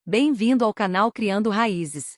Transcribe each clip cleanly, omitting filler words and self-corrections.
Bem-vindo ao canal Criando Raízes.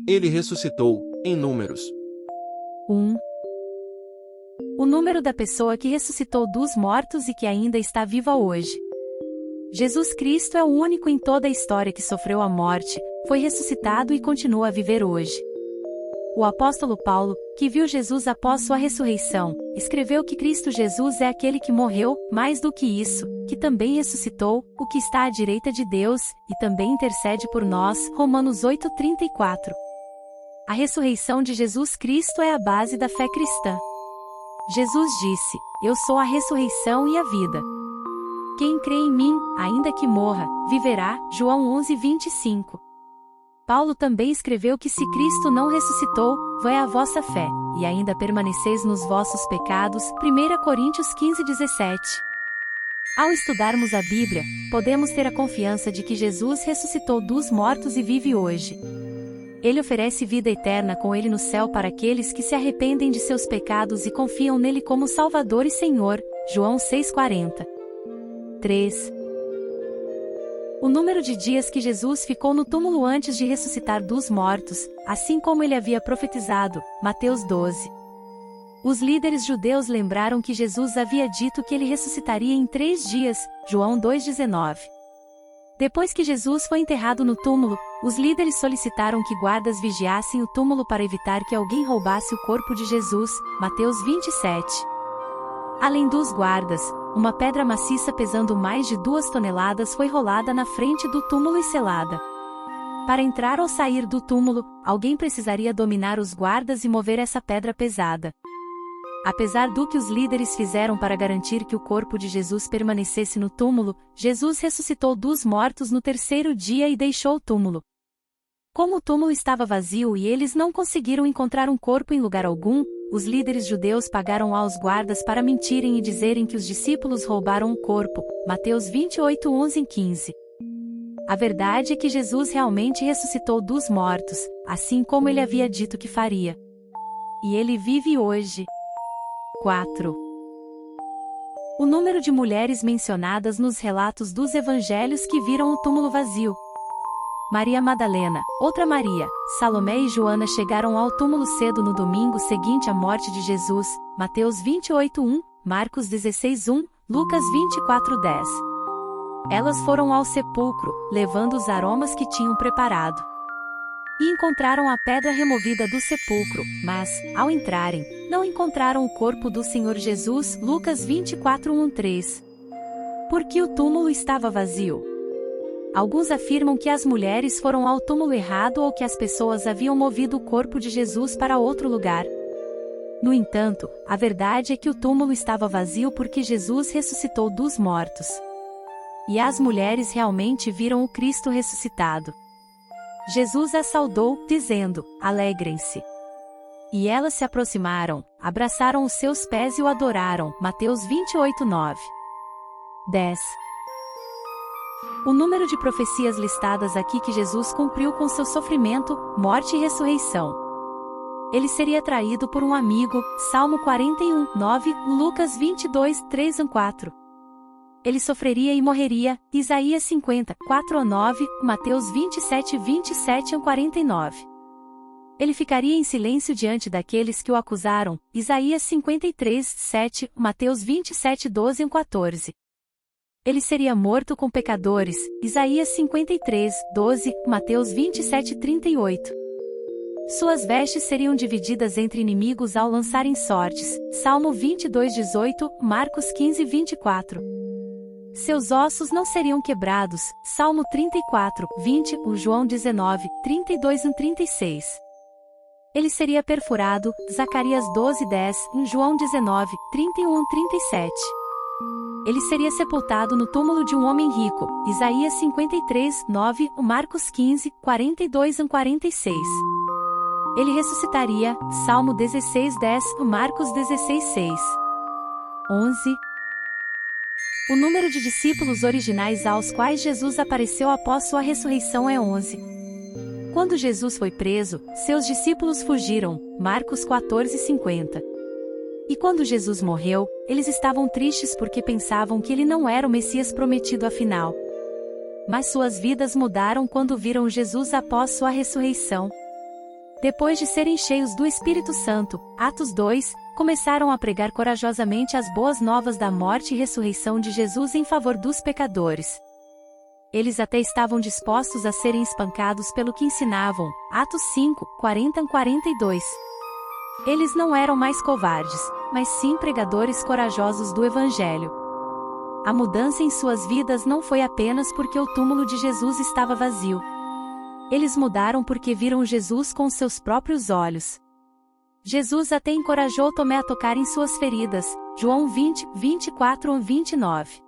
Ele ressuscitou, em Números 1. O número da pessoa que ressuscitou dos mortos e que ainda está viva hoje. Jesus Cristo é o único em toda a história que sofreu a morte, foi ressuscitado e continua a viver hoje. O apóstolo Paulo, que viu Jesus após sua ressurreição, escreveu que Cristo Jesus é aquele que morreu, mais do que isso, que também ressuscitou, o que está à direita de Deus, e também intercede por nós. Romanos 8:34. A ressurreição de Jesus Cristo é a base da fé cristã. Jesus disse: "Eu sou a ressurreição e a vida. Quem crê em mim, ainda que morra, viverá." João 11:25. Paulo também escreveu que se Cristo não ressuscitou, vã é a vossa fé, e ainda permaneceis nos vossos pecados. 1 Coríntios 15:17. Ao estudarmos a Bíblia, podemos ter a confiança de que Jesus ressuscitou dos mortos e vive hoje. Ele oferece vida eterna com Ele no céu para aqueles que se arrependem de seus pecados e confiam nele como Salvador e Senhor. João 6:40. 3. O número de dias que Jesus ficou no túmulo antes de ressuscitar dos mortos, assim como ele havia profetizado. Mateus 12. Os líderes judeus lembraram que Jesus havia dito que ele ressuscitaria em 3 dias. João 2:19. Depois que Jesus foi enterrado no túmulo, os líderes solicitaram que guardas vigiassem o túmulo para evitar que alguém roubasse o corpo de Jesus. Mateus 27. Além dos guardas, uma pedra maciça pesando mais de 2 toneladas foi rolada na frente do túmulo e selada. Para entrar ou sair do túmulo, alguém precisaria dominar os guardas e mover essa pedra pesada. Apesar do que os líderes fizeram para garantir que o corpo de Jesus permanecesse no túmulo, Jesus ressuscitou dos mortos no 3º dia e deixou o túmulo. Como o túmulo estava vazio e eles não conseguiram encontrar um corpo em lugar algum, os líderes judeus pagaram aos guardas para mentirem e dizerem que os discípulos roubaram o corpo. Mateus 28:11-15. A verdade é que Jesus realmente ressuscitou dos mortos, assim como ele havia dito que faria. E ele vive hoje. 4. O número de mulheres mencionadas nos relatos dos evangelhos que viram o túmulo vazio. Maria Madalena, outra Maria, Salomé e Joana chegaram ao túmulo cedo no domingo seguinte à morte de Jesus. Mateus 28:1, Marcos 16:1, Lucas 24:10. Elas foram ao sepulcro, levando os aromas que tinham preparado. E encontraram a pedra removida do sepulcro, mas, ao entrarem, não encontraram o corpo do Senhor Jesus. Lucas 24:1-3. Porque o túmulo estava vazio. Alguns afirmam que as mulheres foram ao túmulo errado ou que as pessoas haviam movido o corpo de Jesus para outro lugar. No entanto, a verdade é que o túmulo estava vazio porque Jesus ressuscitou dos mortos. E as mulheres realmente viram o Cristo ressuscitado. Jesus as saudou, dizendo: "Alegrem-se." E elas se aproximaram, abraçaram os seus pés e o adoraram. Mateus 28:9. 10. O número de profecias listadas aqui que Jesus cumpriu com seu sofrimento, morte e ressurreição. Ele seria traído por um amigo. Salmo 41:9, Lucas 22:3-4. Ele sofreria e morreria. Isaías 50:4-9, Mateus 27:27-49. Ele ficaria em silêncio diante daqueles que o acusaram. Isaías 53:7, Mateus 27:12-14. Ele seria morto com pecadores. Isaías 53:12, Mateus 27:38. Suas vestes seriam divididas entre inimigos ao lançarem sortes. Salmo 22:18, Marcos 15:24. Seus ossos não seriam quebrados. Salmo 34:20, João 19:32-36. Ele seria perfurado. Zacarias 12:10, João 19:31-37. Ele seria sepultado no túmulo de um homem rico. Isaías 53:9, Marcos 15:42-46. Ele ressuscitaria. Salmo 16:10, Marcos 16:6. 11. O número de discípulos originais aos quais Jesus apareceu após sua ressurreição é 11. Quando Jesus foi preso, seus discípulos fugiram, Marcos 14:50. E quando Jesus morreu, eles estavam tristes porque pensavam que ele não era o Messias prometido afinal. Mas suas vidas mudaram quando viram Jesus após sua ressurreição. Depois de serem cheios do Espírito Santo, Atos 2, começaram a pregar corajosamente as boas novas da morte e ressurreição de Jesus em favor dos pecadores. Eles até estavam dispostos a serem espancados pelo que ensinavam, Atos 5, 40-42. Eles não eram mais covardes, mas sim pregadores corajosos do Evangelho. A mudança em suas vidas não foi apenas porque o túmulo de Jesus estava vazio. Eles mudaram porque viram Jesus com seus próprios olhos. Jesus até encorajou Tomé a tocar em suas feridas, João 20, 24-29.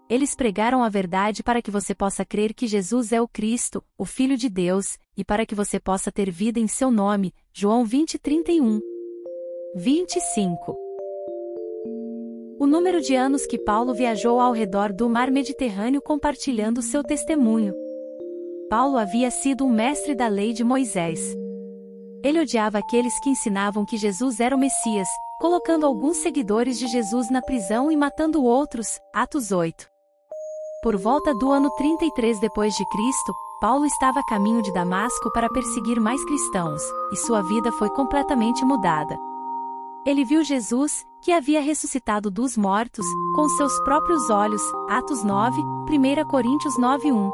Eles pregaram a verdade para que você possa crer que Jesus é o Cristo, o Filho de Deus, e para que você possa ter vida em seu nome, João 20, 31. 25. O número de anos que Paulo viajou ao redor do mar Mediterrâneo compartilhando seu testemunho. Paulo havia sido um mestre da lei de Moisés. Ele odiava aqueles que ensinavam que Jesus era o Messias, colocando alguns seguidores de Jesus na prisão e matando outros, Atos 8. Por volta do ano 33 depois de Cristo, Paulo estava a caminho de Damasco para perseguir mais cristãos, e sua vida foi completamente mudada. Ele viu Jesus, que havia ressuscitado dos mortos, com seus próprios olhos, Atos 9, 1 Coríntios 9:1.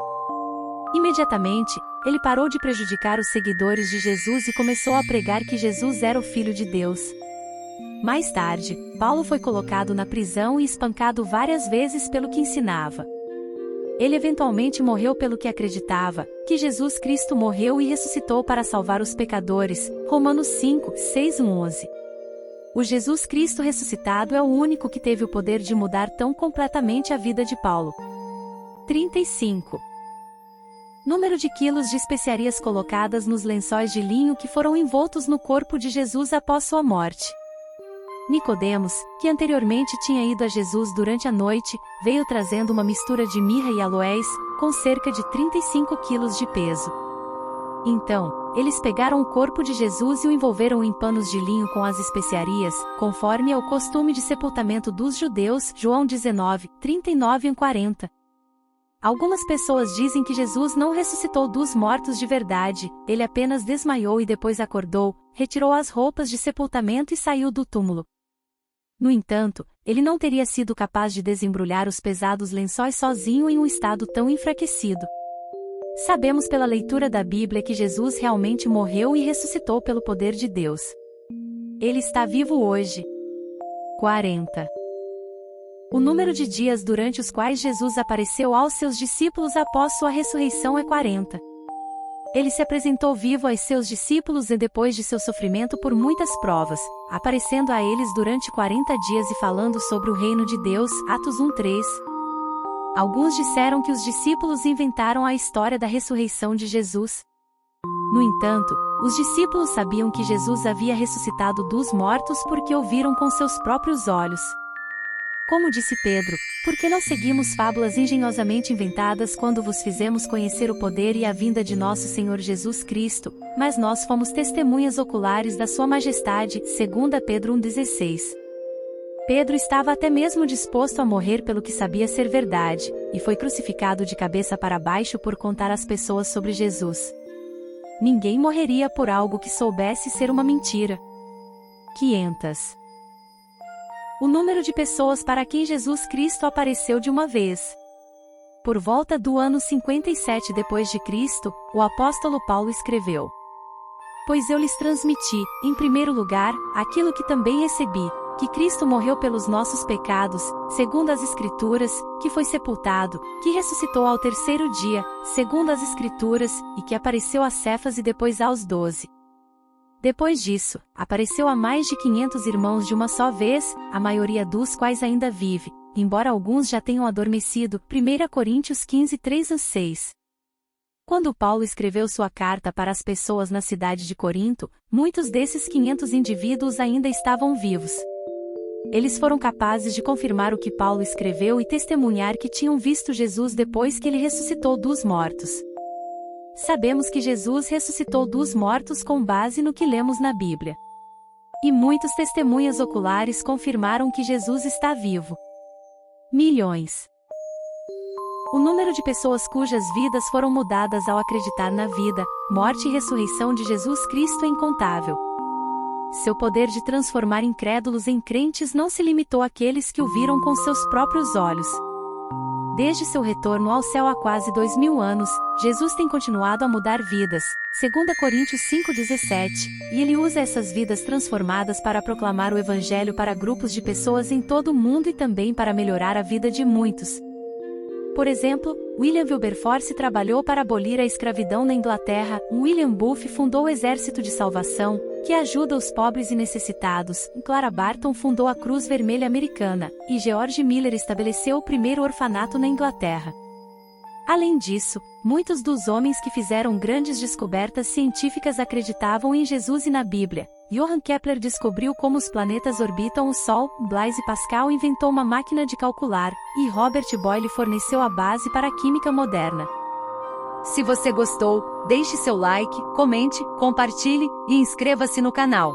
Imediatamente, ele parou de prejudicar os seguidores de Jesus e começou a pregar que Jesus era o Filho de Deus. Mais tarde, Paulo foi colocado na prisão e espancado várias vezes pelo que ensinava. Ele eventualmente morreu pelo que acreditava, que Jesus Cristo morreu e ressuscitou para salvar os pecadores, Romanos 5, 6-11. O Jesus Cristo ressuscitado é o único que teve o poder de mudar tão completamente a vida de Paulo. 35. Número de quilos de especiarias colocadas nos lençóis de linho que foram envoltos no corpo de Jesus após sua morte. Nicodemos, que anteriormente tinha ido a Jesus durante a noite, veio trazendo uma mistura de mirra e aloés, com cerca de 35 quilos de peso. Então, eles pegaram o corpo de Jesus e o envolveram em panos de linho com as especiarias, conforme é o costume de sepultamento dos judeus, João 19, 39-40. Algumas pessoas dizem que Jesus não ressuscitou dos mortos de verdade, ele apenas desmaiou e depois acordou, retirou as roupas de sepultamento e saiu do túmulo. No entanto, ele não teria sido capaz de desembrulhar os pesados lençóis sozinho em um estado tão enfraquecido. Sabemos pela leitura da Bíblia que Jesus realmente morreu e ressuscitou pelo poder de Deus. Ele está vivo hoje. 40. O número de dias durante os quais Jesus apareceu aos seus discípulos após sua ressurreição é 40. Ele se apresentou vivo aos seus discípulos e depois de seu sofrimento por muitas provas, aparecendo a eles durante 40 dias e falando sobre o reino de Deus, Atos 1:3. Alguns disseram que os discípulos inventaram a história da ressurreição de Jesus. No entanto, os discípulos sabiam que Jesus havia ressuscitado dos mortos porque o viram com seus próprios olhos. Como disse Pedro, por que não seguimos fábulas engenhosamente inventadas quando vos fizemos conhecer o poder e a vinda de nosso Senhor Jesus Cristo, mas nós fomos testemunhas oculares da sua majestade, 2 Pedro 1,16. Pedro estava até mesmo disposto a morrer pelo que sabia ser verdade, e foi crucificado de cabeça para baixo por contar às pessoas sobre Jesus. Ninguém morreria por algo que soubesse ser uma mentira. 500. O número de pessoas para quem Jesus Cristo apareceu de uma vez. Por volta do ano 57 depois de Cristo, o apóstolo Paulo escreveu: Pois eu lhes transmiti, em primeiro lugar, aquilo que também recebi, que Cristo morreu pelos nossos pecados, segundo as Escrituras, que foi sepultado, que ressuscitou ao terceiro dia, segundo as Escrituras, e que apareceu a Cefas e depois aos 12. Depois disso, apareceu a mais de 500 irmãos de uma só vez, a maioria dos quais ainda vive, embora alguns já tenham adormecido. 1 Coríntios 15, 3-6. Quando Paulo escreveu sua carta para as pessoas na cidade de Corinto, muitos desses 500 indivíduos ainda estavam vivos. Eles foram capazes de confirmar o que Paulo escreveu e testemunhar que tinham visto Jesus depois que ele ressuscitou dos mortos. Sabemos que Jesus ressuscitou dos mortos com base no que lemos na Bíblia. E muitas testemunhas oculares confirmaram que Jesus está vivo. Milhões. O número de pessoas cujas vidas foram mudadas ao acreditar na vida, morte e ressurreição de Jesus Cristo é incontável. Seu poder de transformar incrédulos em crentes não se limitou àqueles que o viram com seus próprios olhos. Desde seu retorno ao céu há quase 2000 anos, Jesus tem continuado a mudar vidas, 2 Coríntios 5,17, e ele usa essas vidas transformadas para proclamar o Evangelho para grupos de pessoas em todo o mundo e também para melhorar a vida de muitos. Por exemplo, William Wilberforce trabalhou para abolir a escravidão na Inglaterra, William Booth fundou o Exército de Salvação, que ajuda os pobres e necessitados, Clara Barton fundou a Cruz Vermelha Americana, e George Miller estabeleceu o primeiro orfanato na Inglaterra. Além disso, muitos dos homens que fizeram grandes descobertas científicas acreditavam em Jesus e na Bíblia. Johann Kepler descobriu como os planetas orbitam o Sol, Blaise Pascal inventou uma máquina de calcular, e Robert Boyle forneceu a base para a química moderna. Se você gostou, deixe seu like, comente, compartilhe e inscreva-se no canal.